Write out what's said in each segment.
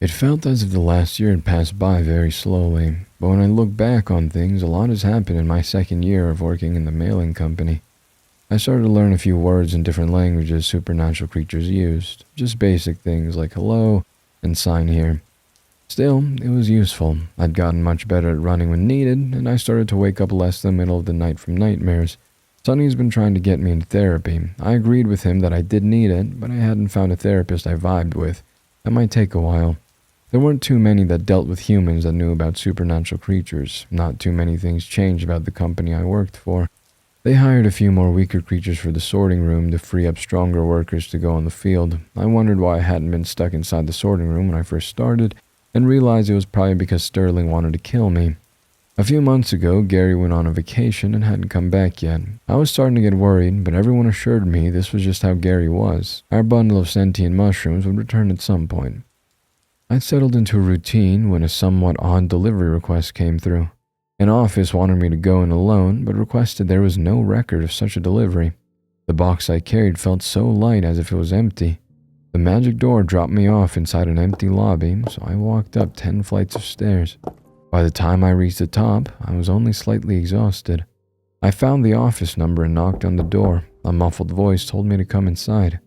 It felt as if the last year had passed by very slowly, but when I look back on things, a lot has happened in my second year of working in the mailing company. I started to learn a few words in different languages supernatural creatures used, just basic things like hello and sign here. Still, it was useful. I'd gotten much better at running when needed, and I started to wake up less in the middle of the night from nightmares. Sonny's been trying to get me into therapy. I agreed with him that I did need it, but I hadn't found a therapist I vibed with. That might take a while. There weren't too many that dealt with humans that knew about supernatural creatures. Not too many things changed about the company I worked for. They hired a few more weaker creatures for the sorting room to free up stronger workers to go on the field. I wondered why I hadn't been stuck inside the sorting room when I first started, and realized it was probably because Sterling wanted to kill me. A few months ago, Gary went on a vacation and hadn't come back yet. I was starting to get worried, but everyone assured me this was just how Gary was. Our bundle of sentient mushrooms would return at some point. I'd settled into a routine when a somewhat odd delivery request came through. An office wanted me to go in alone, but requested there was no record of such a delivery. The box I carried felt so light as if it was empty. The magic door dropped me off inside an empty lobby, so I walked up 10 flights of stairs. By the time I reached the top, I was only slightly exhausted. I found the office number and knocked on the door. A muffled voice told me to come inside.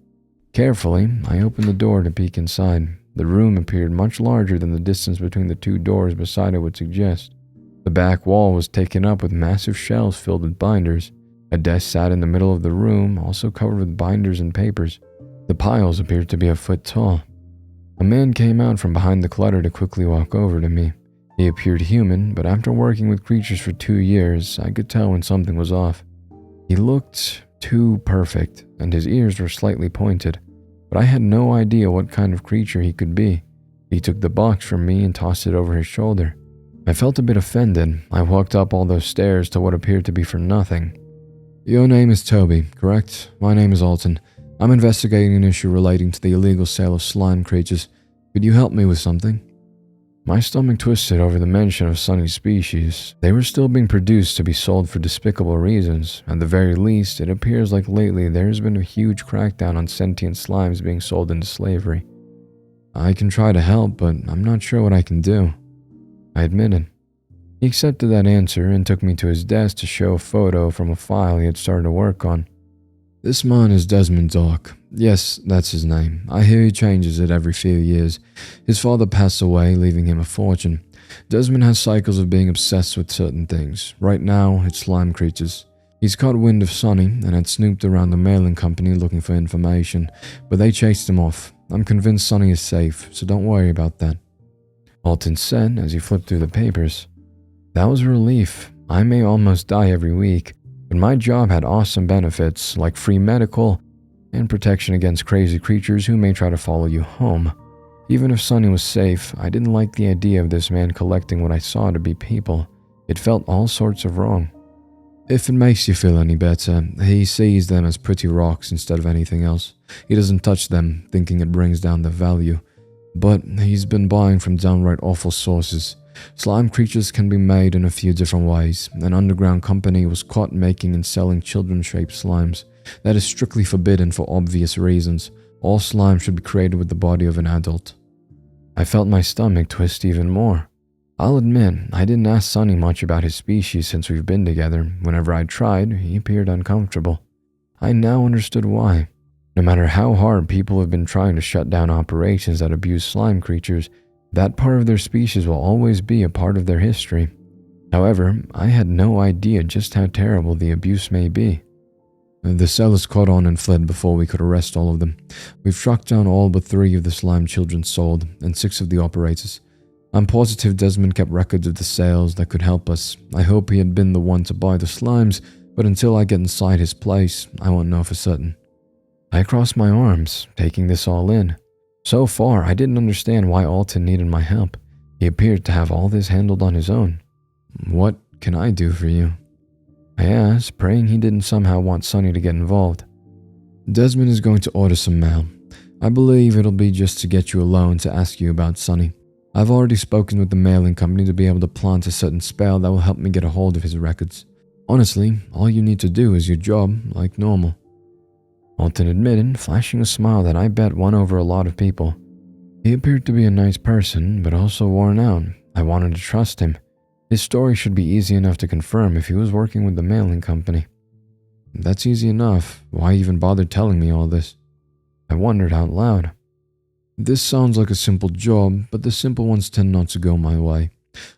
Carefully, I opened the door to peek inside. The room appeared much larger than the distance between the two doors beside it would suggest. The back wall was taken up with massive shelves filled with binders. A desk sat in the middle of the room, also covered with binders and papers. The piles appeared to be a foot tall. A man came out from behind the clutter to quickly walk over to me. He appeared human, but after working with creatures for 2 years, I could tell when something was off. He looked too perfect, and his ears were slightly pointed, but I had no idea what kind of creature he could be. He took the box from me and tossed it over his shoulder. I felt a bit offended. I walked up all those stairs to what appeared to be for nothing. "Your name is Toby, correct? My name is Alton. I'm investigating an issue relating to the illegal sale of slime creatures. Could you help me with something?" My stomach twisted over the mention of Sonny's species. They were still being produced to be sold for despicable reasons. At the very least, it appears like lately there has been a huge crackdown on sentient slimes being sold into slavery. "I can try to help, but I'm not sure what I can do," I admitted. He accepted that answer and took me to his desk to show a photo from a file he had started to work on. "This man is Desmond Dark. Yes, that's his name. I hear he changes it every few years. His father passed away, leaving him a fortune. Desmond has cycles of being obsessed with certain things. Right now, it's slime creatures. He's caught wind of Sonny and had snooped around the mailing company looking for information, but they chased him off. I'm convinced Sonny is safe, so don't worry about that," Alton said as he flipped through the papers. That was a relief. I may almost die every week, but my job had awesome benefits like free medical and protection against crazy creatures who may try to follow you home. Even if Sonny was safe, I didn't like the idea of this man collecting what I saw to be people. It felt all sorts of wrong. "If it makes you feel any better, he sees them as pretty rocks instead of anything else. He doesn't touch them, thinking it brings down their value. But he's been buying from downright awful sources. Slime creatures can be made in a few different ways. An underground company was caught making and selling children-shaped slimes. That is strictly forbidden for obvious reasons. All slime should be created with the body of an adult." I felt my stomach twist even more. I'll admit, I didn't ask Sonny much about his species since we've been together. Whenever I tried, he appeared uncomfortable. I now understood why. No matter how hard people have been trying to shut down operations that abuse slime creatures, that part of their species will always be a part of their history. However, I had no idea just how terrible the abuse may be. "The sellers caught on and fled before we could arrest all of them. We've tracked down all but 3 of the slime children sold, and 6 of the operators. I'm positive Desmond kept records of the sales that could help us. I hope he had been the one to buy the slimes, but until I get inside his place, I won't know for certain." I crossed my arms, taking this all in. So far, I didn't understand why Alton needed my help. He appeared to have all this handled on his own. "What can I do for you?" I asked, praying he didn't somehow want Sonny to get involved. "Desmond is going to order some mail. I believe it'll be just to get you alone to ask you about Sonny. I've already spoken with the mailing company to be able to plant a certain spell that will help me get a hold of his records. Honestly, all you need to do is your job, like normal." Alton admitted, flashing a smile that I bet won over a lot of people. He appeared to be a nice person, but also worn out. I wanted to trust him. His story should be easy enough to confirm if he was working with the mailing company. That's easy enough. Why even bother telling me all this? I wondered out loud. This sounds like a simple job, but the simple ones tend not to go my way.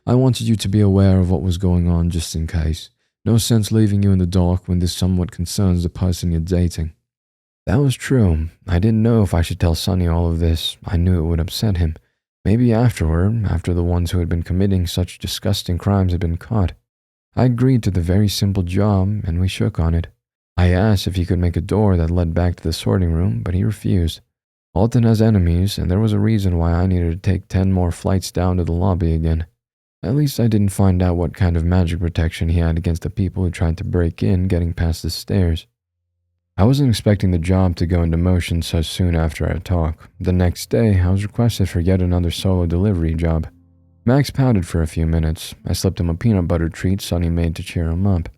I wanted you to be aware of what was going on just in case. No sense leaving you in the dark when this somewhat concerns the person you're dating. That was true. I didn't know if I should tell Sonny all of this. I knew it would upset him. Maybe afterward, after the ones who had been committing such disgusting crimes had been caught. I agreed to the very simple job, and we shook on it. I asked if he could make a door that led back to the sorting room, but he refused. Alton has enemies, and there was a reason why I needed to take 10 more flights down to the lobby again. At least I didn't find out what kind of magic protection he had against the people who tried to break in getting past the stairs. I wasn't expecting the job to go into motion so soon after our talk. The next day, I was requested for yet another solo delivery job. Max pouted for a few minutes. I slipped him a peanut butter treat Sonny made to cheer him up.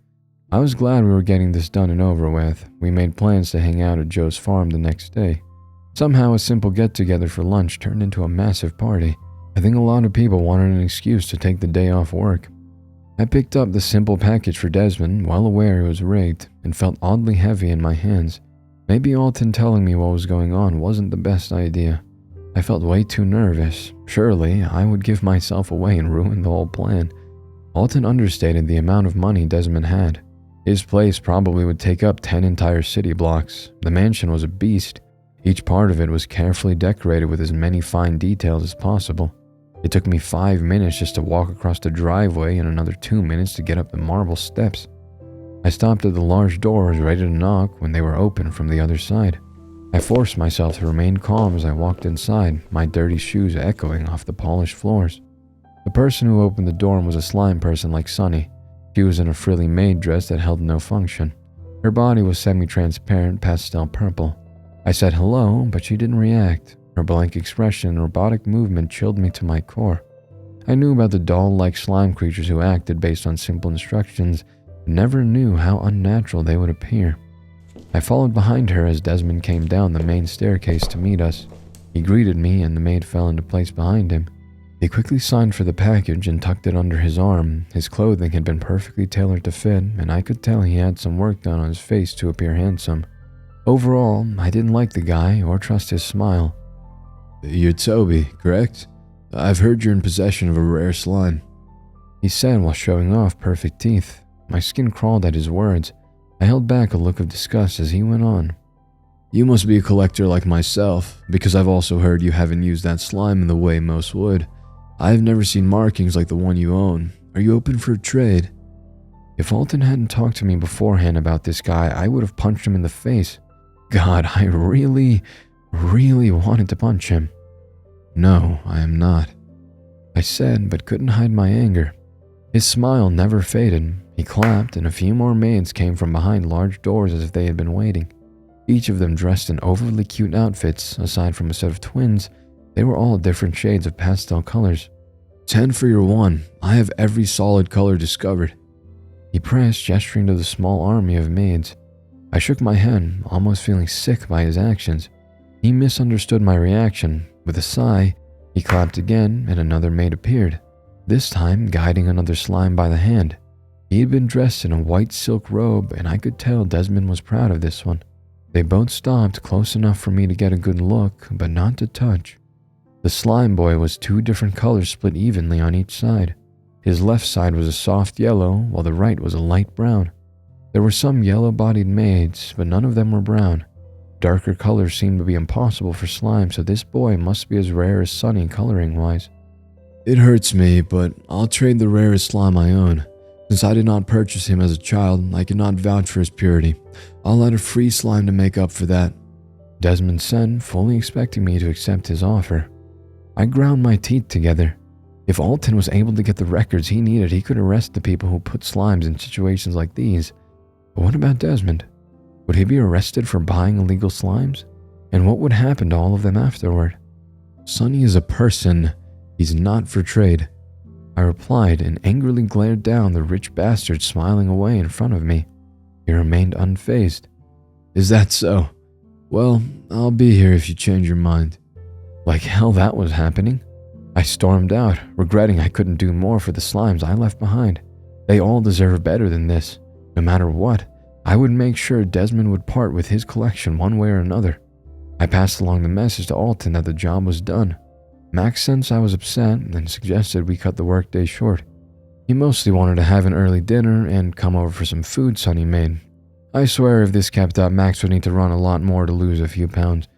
I was glad we were getting this done and over with. We made plans to hang out at Joe's farm the next day. Somehow a simple get-together for lunch turned into a massive party. I think a lot of people wanted an excuse to take the day off work. I picked up the simple package for Desmond, well aware it was rigged, and felt oddly heavy in my hands. Maybe Alton telling me what was going on wasn't the best idea. I felt way too nervous. Surely, I would give myself away and ruin the whole plan. Alton understated the amount of money Desmond had. His place probably would take up 10 entire city blocks. The mansion was a beast. Each part of it was carefully decorated with as many fine details as possible. It took me 5 minutes just to walk across the driveway and another 2 minutes to get up the marble steps. I stopped at the large doors ready to knock when they were open from the other side. I forced myself to remain calm as I walked inside, my dirty shoes echoing off the polished floors. The person who opened the door was a slime person like Sonny. She was in a frilly maid dress that held no function. Her body was semi-transparent pastel purple. I said hello, but she didn't react. Her blank expression and robotic movement chilled me to my core. I knew about the doll-like slime creatures who acted based on simple instructions, but never knew how unnatural they would appear. I followed behind her as Desmond came down the main staircase to meet us. He greeted me and the maid fell into place behind him. He quickly signed for the package and tucked it under his arm. His clothing had been perfectly tailored to fit, and I could tell he had some work done on his face to appear handsome. Overall, I didn't like the guy or trust his smile. "You're Toby, correct? I've heard you're in possession of a rare slime," he said while showing off perfect teeth. My skin crawled at his words. I held back a look of disgust as he went on. "You must be a collector like myself, because I've also heard you haven't used that slime in the way most would. I've never seen markings like the one you own. Are you open for a trade?" If Alton hadn't talked to me beforehand about this guy, I would have punched him in the face. God, I really wanted to punch him. "No, I am not," I said, but couldn't hide my anger. His smile never faded. He clapped, and a few more maids came from behind large doors as if they had been waiting. Each of them dressed in overly cute outfits. Aside from a set of twins, they were all different shades of pastel colors. 10 for your one. I have every solid color discovered," he pressed, gesturing to the small army of maids. I shook my head, almost feeling sick by his actions. He misunderstood my reaction. With a sigh, he clapped again, and another maid appeared, this time guiding another slime by the hand. He had been dressed in a white silk robe, and I could tell Desmond was proud of this one. They both stopped close enough for me to get a good look, but not to touch. The slime boy was 2 different colors split evenly on each side. His left side was a soft yellow, while the right was a light brown. There were some yellow-bodied maids, but none of them were brown. Darker colors seemed to be impossible for slime, so this boy must be as rare as Sonny coloring-wise. "It hurts me, but I'll trade the rarest slime I own. Since I did not purchase him as a child, I cannot vouch for his purity. I'll add a free slime to make up for that," Desmond said, fully expecting me to accept his offer. I ground my teeth together. If Alton was able to get the records he needed, he could arrest the people who put slimes in situations like these. But what about Desmond? Would he be arrested for buying illegal slimes? And what would happen to all of them afterward? "Sonny is a person. He's not for trade," I replied and angrily glared down the rich bastard smiling away in front of me. He remained unfazed. "Is that so? Well, I'll be here if you change your mind." Like hell that was happening. I stormed out, regretting I couldn't do more for the slimes I left behind. They all deserve better than this. No matter what, I would make sure Desmond would part with his collection one way or another. I passed along the message to Alton that the job was done. Max sensed I was upset and suggested we cut the workday short. He mostly wanted to have an early dinner and come over for some food Sonny made. I swear if this kept up, Max would need to run a lot more to lose a few pounds.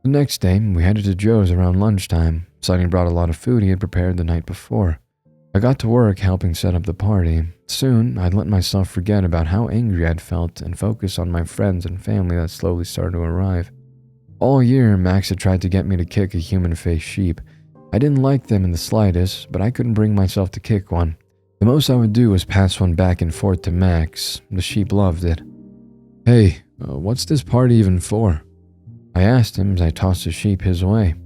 The next day, we headed to Joe's around lunchtime. Sonny brought a lot of food he had prepared the night before. I got to work helping set up the party. Soon, I'd let myself forget about how angry I'd felt and focus on my friends and family that slowly started to arrive. All year, Max had tried to get me to kick a human-faced sheep. I didn't like them in the slightest, but I couldn't bring myself to kick one. The most I would do was pass one back and forth to Max. The sheep loved it. "Hey, what's this party even for?" I asked him as I tossed a sheep his way.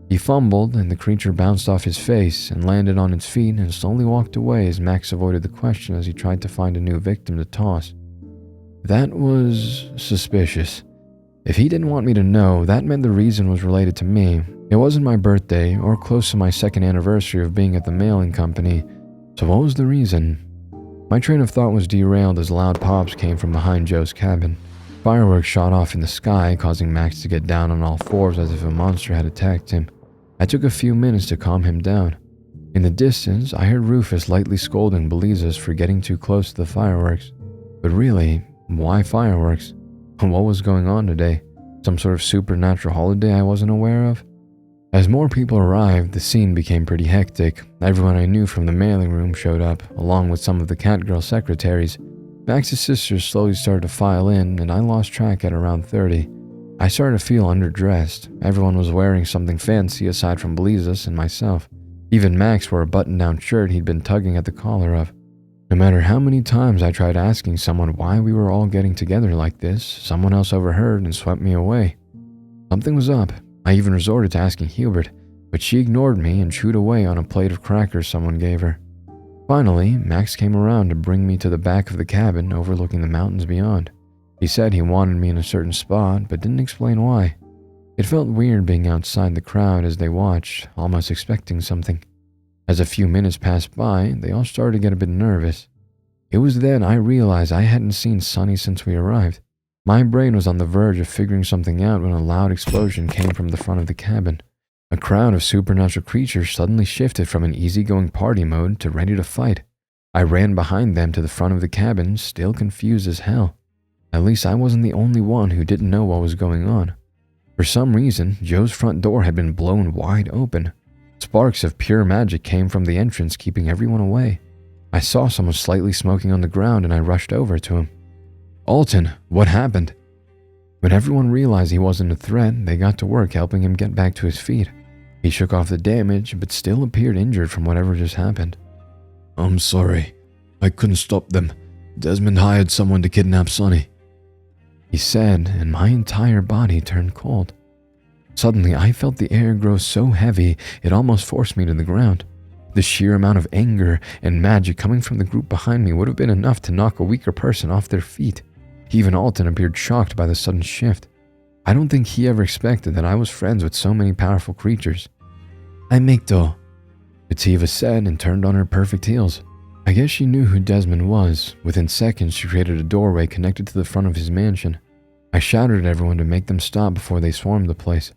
He fumbled, and the creature bounced off his face and landed on its feet and slowly walked away as Max avoided the question as he tried to find a new victim to toss. That was suspicious. If he didn't want me to know, that meant the reason was related to me. It wasn't my birthday or close to my second anniversary of being at the mailing company, so what was the reason? My train of thought was derailed as loud pops came from behind Joe's cabin. Fireworks shot off in the sky, causing Max to get down on all fours as if a monster had attacked him. I took a few minutes to calm him down. In the distance, I heard Rufus lightly scolding Belizas for getting too close to the fireworks. But really, why fireworks? What was going on today? Some sort of supernatural holiday I wasn't aware of? As more people arrived, the scene became pretty hectic. Everyone I knew from the mailing room showed up, along with some of the catgirl secretaries. Max's sisters slowly started to file in, and I lost track at around 30. I started to feel underdressed. Everyone was wearing something fancy aside from Belizas and myself. Even Max wore a button-down shirt he'd been tugging at the collar of. No matter how many times I tried asking someone why we were all getting together like this, someone else overheard and swept me away. Something was up. I even resorted to asking Hubert, but she ignored me and chewed away on a plate of crackers someone gave her. Finally, Max came around to bring me to the back of the cabin overlooking the mountains beyond. He said he wanted me in a certain spot, but didn't explain why. It felt weird being outside the crowd as they watched, almost expecting something. As a few minutes passed by, they all started to get a bit nervous. It was then I realized I hadn't seen Sonny since we arrived. My brain was on the verge of figuring something out when a loud explosion came from the front of the cabin. A crowd of supernatural creatures suddenly shifted from an easygoing party mode to ready to fight. I ran behind them to the front of the cabin, still confused as hell. At least I wasn't the only one who didn't know what was going on. For some reason, Joe's front door had been blown wide open. Sparks of pure magic came from the entrance, keeping everyone away. I saw someone slightly smoking on the ground and I rushed over to him. "Alton, what happened?" When everyone realized he wasn't a threat, they got to work helping him get back to his feet. He shook off the damage, but still appeared injured from whatever just happened. "I'm sorry. I couldn't stop them. Desmond hired someone to kidnap Sonny," he said, and my entire body turned cold. Suddenly, I felt the air grow so heavy, it almost forced me to the ground. The sheer amount of anger and magic coming from the group behind me would have been enough to knock a weaker person off their feet. Even Alton appeared shocked by the sudden shift. I don't think he ever expected that I was friends with so many powerful creatures. "I make do," Kativa said and turned on her perfect heels. I guess she knew who Desmond was. Within seconds, she created a doorway connected to the front of his mansion. I shouted at everyone to make them stop before they swarmed the place.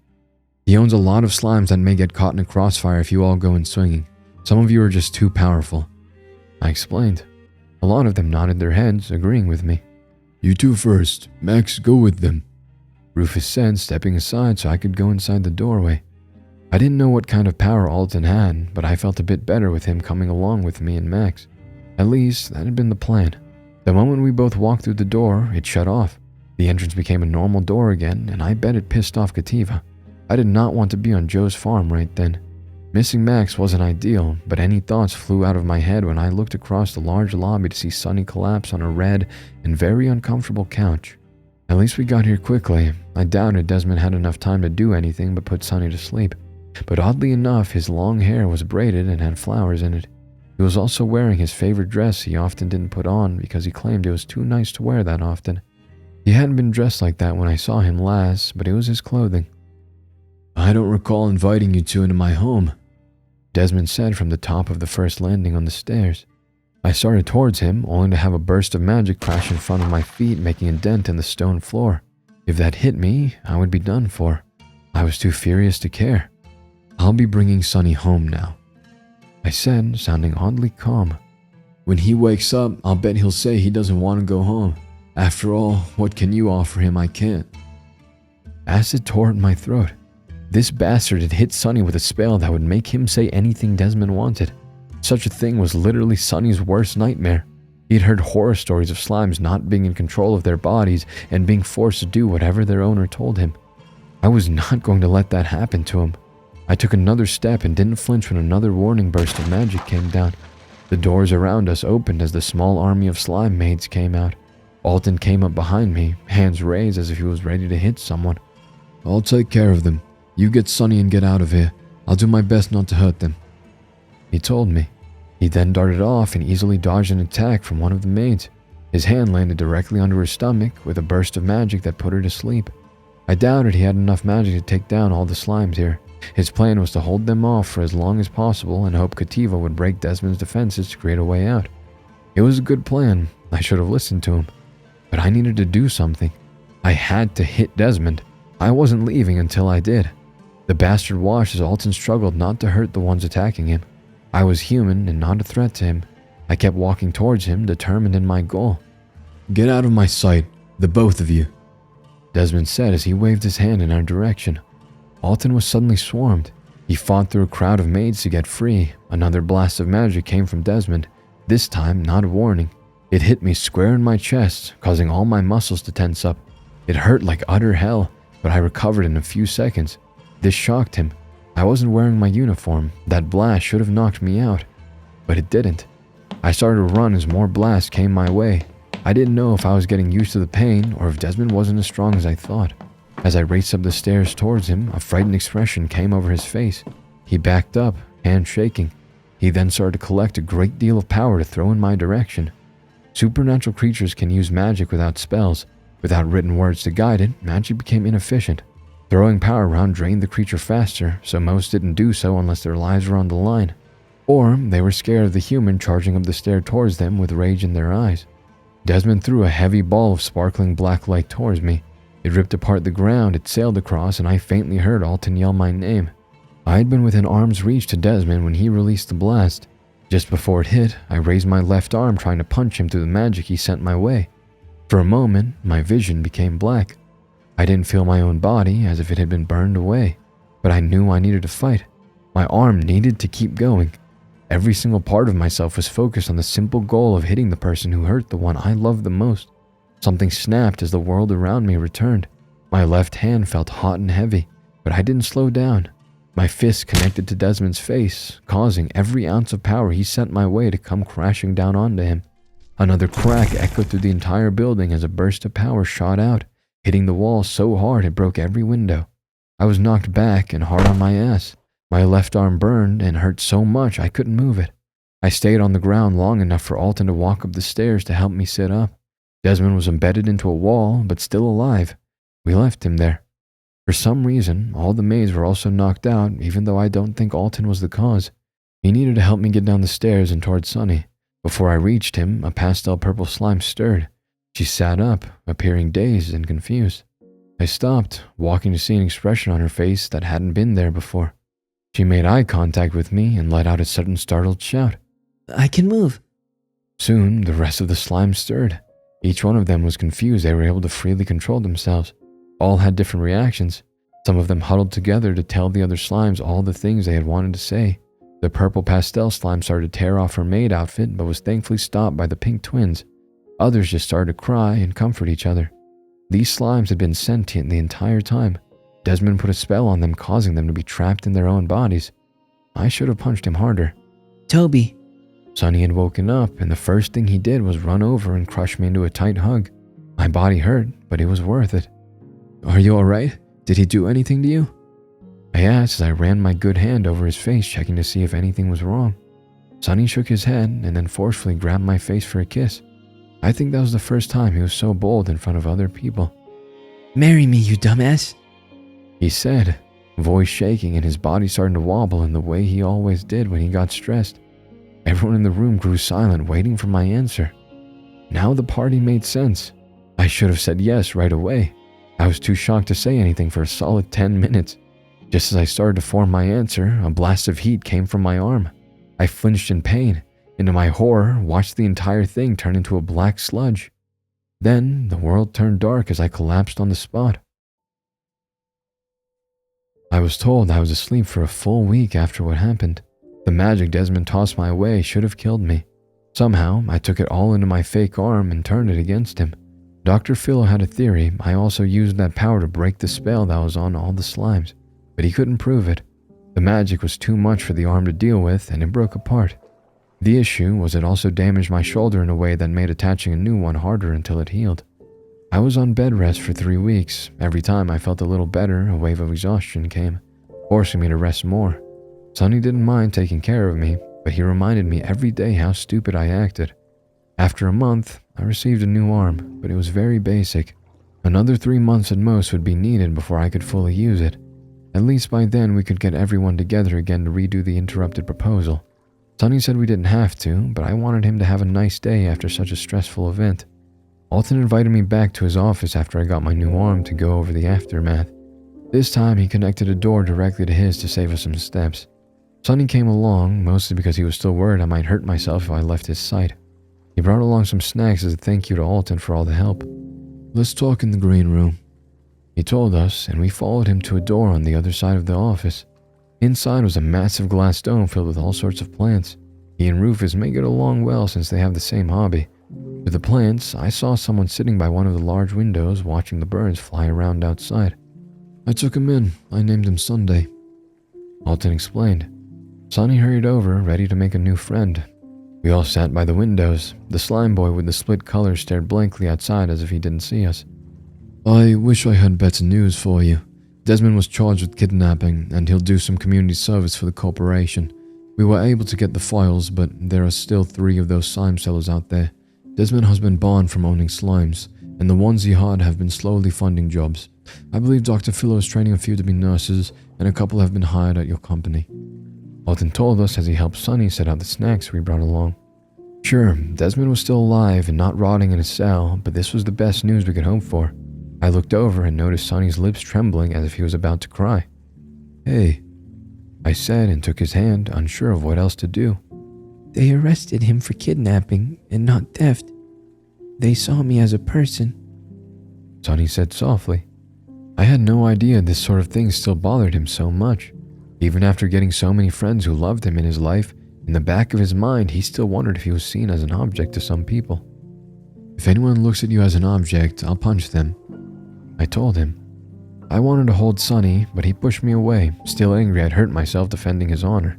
"He owns a lot of slimes that may get caught in a crossfire if you all go in swinging. Some of you are just too powerful," I explained. A lot of them nodded their heads, agreeing with me. "You two first. Max, go with them," Rufus said, stepping aside so I could go inside the doorway. I didn't know what kind of power Alton had, but I felt a bit better with him coming along with me and Max. At least, that had been the plan. The moment we both walked through the door, it shut off. The entrance became a normal door again, and I bet it pissed off Kativa. I did not want to be on Joe's farm right then. Missing Max wasn't ideal, but any thoughts flew out of my head when I looked across the large lobby to see Sonny collapse on a red and very uncomfortable couch. At least we got here quickly. I doubted Desmond had enough time to do anything but put Sonny to sleep. But oddly enough, his long hair was braided and had flowers in it. He was also wearing his favorite dress he often didn't put on because he claimed it was too nice to wear that often. He hadn't been dressed like that when I saw him last, but it was his clothing. I don't recall inviting you two into my home, Desmond said from the top of the first landing on the stairs. I started towards him, only to have a burst of magic crash in front of my feet, making a dent in the stone floor. If that hit me, I would be done for. I was too furious to care. I'll be bringing Sonny home now, I said, sounding oddly calm. When he wakes up, I'll bet he'll say he doesn't want to go home. After all, what can you offer him I can't? Acid tore at my throat. This bastard had hit Sonny with a spell that would make him say anything Desmond wanted. Such a thing was literally Sonny's worst nightmare. He'd heard horror stories of slimes not being in control of their bodies and being forced to do whatever their owner told him. I was not going to let that happen to him. I took another step and didn't flinch when another warning burst of magic came down. The doors around us opened as the small army of slime maids came out. Alton came up behind me, hands raised as if he was ready to hit someone. I'll take care of them. You get Sonny and get out of here. I'll do my best not to hurt them, he told me. He then darted off and easily dodged an attack from one of the maids. His hand landed directly under her stomach with a burst of magic that put her to sleep. I doubted he had enough magic to take down all the slimes here. His plan was to hold them off for as long as possible and hope Kativa would break Desmond's defenses to create a way out. It was a good plan. I should have listened to him. But I needed to do something. I had to hit Desmond. I wasn't leaving until I did. The bastard watched as Alton struggled not to hurt the ones attacking him. I was human and not a threat to him. I kept walking towards him, determined in my goal. Get out of my sight, the both of you, Desmond said as he waved his hand in our direction. Alton was suddenly swarmed. He fought through a crowd of maids to get free. Another blast of magic came from Desmond, this time not a warning. It hit me square in my chest, causing all my muscles to tense up. It hurt like utter hell, but I recovered in a few seconds. This shocked him. I wasn't wearing my uniform. That blast should have knocked me out, but it didn't. I started to run as more blasts came my way. I didn't know if I was getting used to the pain or if Desmond wasn't as strong as I thought. As I raced up the stairs towards him, a frightened expression came over his face. He backed up, hands shaking. He then started to collect a great deal of power to throw in my direction. Supernatural creatures can use magic without spells. Without written words to guide it, magic became inefficient. Throwing power around drained the creature faster, so most didn't do so unless their lives were on the line. Or they were scared of the human charging up the stair towards them with rage in their eyes. Desmond threw a heavy ball of sparkling black light towards me. It ripped apart the ground it sailed across, and I faintly heard Alton yell my name. I had been within arm's reach to Desmond when he released the blast. Just before it hit, I raised my left arm trying to punch him through the magic he sent my way. For a moment, my vision became black. I didn't feel my own body, as if it had been burned away, but I knew I needed to fight. My arm needed to keep going. Every single part of myself was focused on the simple goal of hitting the person who hurt the one I loved the most. Something snapped as the world around me returned. My left hand felt hot and heavy, but I didn't slow down. My fist connected to Desmond's face, causing every ounce of power he sent my way to come crashing down onto him. Another crack echoed through the entire building as a burst of power shot out, hitting the wall so hard it broke every window. I was knocked back and hard on my ass. My left arm burned and hurt so much I couldn't move it. I stayed on the ground long enough for Alton to walk up the stairs to help me sit up. Desmond was embedded into a wall, but still alive. We left him there. For some reason, all the maids were also knocked out, even though I don't think Alton was the cause. He needed to help me get down the stairs and towards Sonny. Before I reached him, a pastel purple slime stirred. She sat up, appearing dazed and confused. I stopped, walking to see an expression on her face that hadn't been there before. She made eye contact with me and let out a sudden startled shout. I can move. Soon, the rest of the slime stirred. Each one of them was confused they were able to freely control themselves. All had different reactions. Some of them huddled together to tell the other slimes all the things they had wanted to say. The purple pastel slime started to tear off her maid outfit, but was thankfully stopped by the pink twins. Others just started to cry and comfort each other. These slimes had been sentient the entire time. Desmond put a spell on them, causing them to be trapped in their own bodies. I should have punched him harder. Toby. Sonny had woken up, and the first thing he did was run over and crush me into a tight hug. My body hurt, but it was worth it. Are you alright? Did he do anything to you? I asked as I ran my good hand over his face, checking to see if anything was wrong. Sonny shook his head and then forcefully grabbed my face for a kiss. I think that was the first time he was so bold in front of other people. Marry me, you dumbass, he said. voice shaking and his body starting to wobble in the way he always did when he got stressed. Everyone in the room grew silent, waiting for my answer. Now the party made sense. I should have said yes right away. I was too shocked to say anything for a solid 10 minutes. Just as I started to form my answer, a blast of heat came from my arm. I flinched in pain, and to my horror, watched the entire thing turn into a black sludge. Then, the world turned dark as I collapsed on the spot. I was told I was asleep for a full week after what happened. The magic Desmond tossed my way should have killed me. Somehow, I took it all into my fake arm and turned it against him. Dr. Philo had a theory I also used that power to break the spell that was on all the slimes, but he couldn't prove it. The magic was too much for the arm to deal with, and it broke apart. The issue was it also damaged my shoulder in a way that made attaching a new one harder until it healed. I was on bed rest for 3 weeks. Every time I felt a little better, a wave of exhaustion came, forcing me to rest more. Sonny didn't mind taking care of me, but he reminded me every day how stupid I acted. After a month, I received a new arm, but it was very basic. Another 3 months at most would be needed before I could fully use it. At least by then we could get everyone together again to redo the interrupted proposal. Sonny said we didn't have to, but I wanted him to have a nice day after such a stressful event. Alton invited me back to his office after I got my new arm to go over the aftermath. This time he connected a door directly to his to save us some steps. Sonny came along, mostly because he was still worried I might hurt myself if I left his sight. He brought along some snacks as a thank you to Alton for all the help. "Let's talk in the green room," he told us, and we followed him to a door on the other side of the office. Inside was a massive glass dome filled with all sorts of plants. He and Rufus may get along well since they have the same hobby. With the plants, I saw someone sitting by one of the large windows watching the birds fly around outside. "I took him in. I named him Sunday," Alton explained. Sonny hurried over, ready to make a new friend. We all sat by the windows. The slime boy with the split colors stared blankly outside as if he didn't see us. "I wish I had better news for you. Desmond was charged with kidnapping, and he'll do some community service for the corporation. We were able to get the files, but there are still 3 of those slime sellers out there. Desmond has been banned from owning slimes, and the ones he had have been slowly funding jobs. I believe Dr. Philo is training a few to be nurses, and a couple have been hired at your company." Alton told us as he helped Sonny set out the snacks we brought along. Sure, Desmond was still alive and not rotting in a cell, but this was the best news we could hope for. I looked over and noticed Sonny's lips trembling as if he was about to cry. "Hey," I said and took his hand, unsure of what else to do. They arrested him for kidnapping and not theft. They saw me as a person," Sonny said softly. I had no idea this sort of thing still bothered him so much. Even after getting so many friends who loved him in his life, in the back of his mind he still wondered if he was seen as an object to some people. "If anyone looks at you as an object, I'll punch them," I told him. I wanted to hold Sonny, but he pushed me away, still angry I'd hurt myself defending his honor.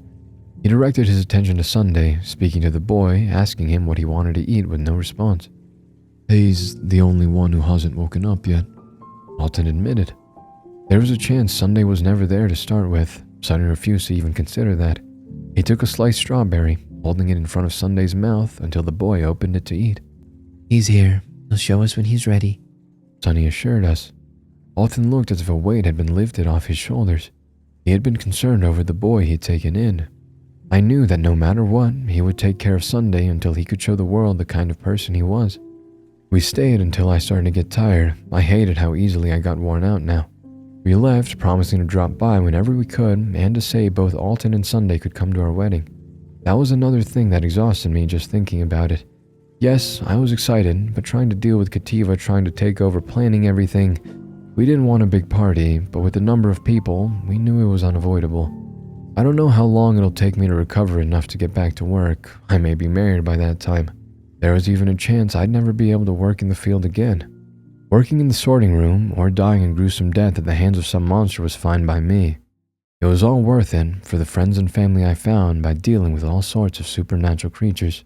He directed his attention to Sunday, speaking to the boy, asking him what he wanted to eat with no response. "He's the only one who hasn't woken up yet," Alton admitted. There was a chance Sunday was never there to start with. Sonny refused to even consider that. He took a sliced strawberry, holding it in front of Sunday's mouth until the boy opened it to eat. "He's here. He'll show us when he's ready," Sonny assured us. Alton looked as if a weight had been lifted off his shoulders. He had been concerned over the boy he'd taken in. I knew that no matter what, he would take care of Sunday until he could show the world the kind of person he was. We stayed until I started to get tired. I hated how easily I got worn out now. We left, promising to drop by whenever we could and to say both Alton and Sunday could come to our wedding. That was another thing that exhausted me just thinking about it. Yes, I was excited, but trying to deal with Kativa trying to take over planning everything. We didn't want a big party, but with the number of people, we knew it was unavoidable. I don't know how long it'll take me to recover enough to get back to work. I may be married by that time. There was even a chance I'd never be able to work in the field again. Working in the sorting room or dying a gruesome death at the hands of some monster was fine by me. It was all worth it for the friends and family I found by dealing with all sorts of supernatural creatures.